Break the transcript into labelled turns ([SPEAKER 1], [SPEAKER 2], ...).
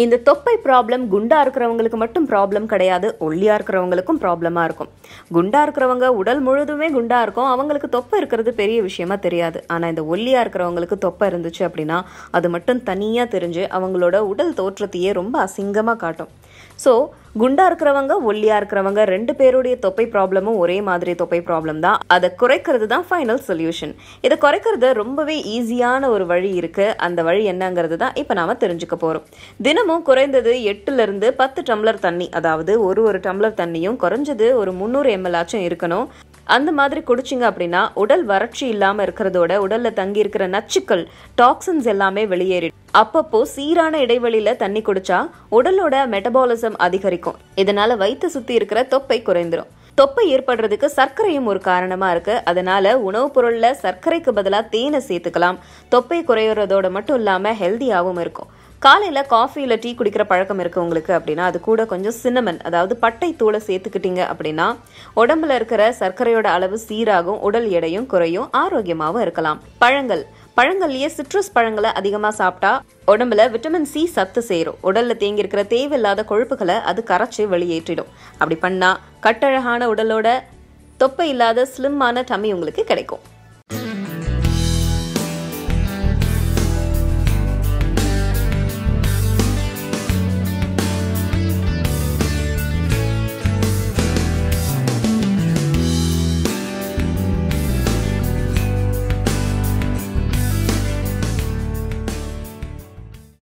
[SPEAKER 1] இந்த தொப்பை ப்ராப்ளம் குண்டா இருக்கிறவங்களுக்கு மட்டும் ப்ராப்ளம் கிடையாது, ஒல்லியா இருக்கிறவங்களுக்கும் ப்ராப்ளமா இருக்கும். குண்டா இருக்கிறவங்க உடல் முழுதுமே குண்டா இருக்கும், அவங்களுக்கு தொப்பை இருக்கிறது பெரிய விஷயமா தெரியாது. ஆனா இந்த ஒல்லியா இருக்கிறவங்களுக்கு தொப்பை இருந்துச்சு அப்படின்னா அது மட்டும் தனியா தெரிஞ்சு அவங்களோட உடல் தோற்றத்தையே ரொம்ப அசிங்கமா காட்டும். ஸோ குண்டா இருக்கிறவங்க ஒல்லியா இருக்கிறவங்க 2 பேருடைய தொப்பை ப்ராப்ளமும் ஒரே மாதிரி தொப்பை ப்ராப்ளம் தான். அதை குறைக்கிறது தான் ஃபைனல் சொல்யூஷன். இதை குறைக்கிறது ரொம்பவே ஈஸியான ஒரு வழி இருக்கு. அந்த வழி என்னங்கிறது தான் இப்போ நாம தெரிஞ்சுக்க போறோம். தினமும் குறைந்தது 8லிருந்து 10 டம்ளர் தண்ணி, அதாவது ஒரு டம்ளர் தண்ணியும் குறைஞ்சது ஒரு 300 ml ஆச்சும் இருக்கணும். அந்த மாதிரி குடிச்சிங்க அப்படின்னா உடல் வறட்சி இல்லாமல் இருக்கிறதோட உடல்ல தங்கி இருக்கிற நச்சுக்கள், டாக்ஸின்ஸ் எல்லாமே வெளியேறிடும். அப்பப்போ சீரான இடைவெளியில தண்ணி குடிச்சா உடலோட மெட்டபாலிசம் அதிகரிக்கும். இதனால வயிற்று சுத்தி இருக்கிற தொப்பை குறைந்துரும். தொப்பை ஏற்படுறதுக்கு சர்க்கரையும் ஒரு காரணமா இருக்கு. அதனால உணவுப் பொருள்ல சர்க்கரைக்கு பதிலா தேனை சேர்த்துக்கலாம். தொப்பை குறையறதோட மட்டும் இல்லாம ஹெல்தியாகவும் இருக்கும். காலையில காஃபி இல்லை டீ குடிக்கிற பழக்கம் இருக்கு உங்களுக்கு அப்படின்னா அது கூட கொஞ்சம் சின்னமன், அதாவது பட்டை தூளை சேர்த்துக்கிட்டீங்க அப்படின்னா உடம்புல இருக்கிற சர்க்கரையோட அளவு சீராகும், உடல் எடையும் குறையும், ஆரோக்கியமாகவும் இருக்கலாம். பழங்கள்லயே சிட்ரஸ் பழங்களை அதிகமா சாப்பிட்டா உடம்புல விட்டமின் சி சத்து சேரும். உடல்ல தேங்கி இருக்கிற தேவையில்லாத கொழுப்புகளை அது கரைச்சி வெளியேற்றிடும். அப்படி பண்ணா கட்டழகான உடலோட தொப்பை இல்லாத ஸ்லிம்மான டம்மி உங்களுக்கு கிடைக்கும்.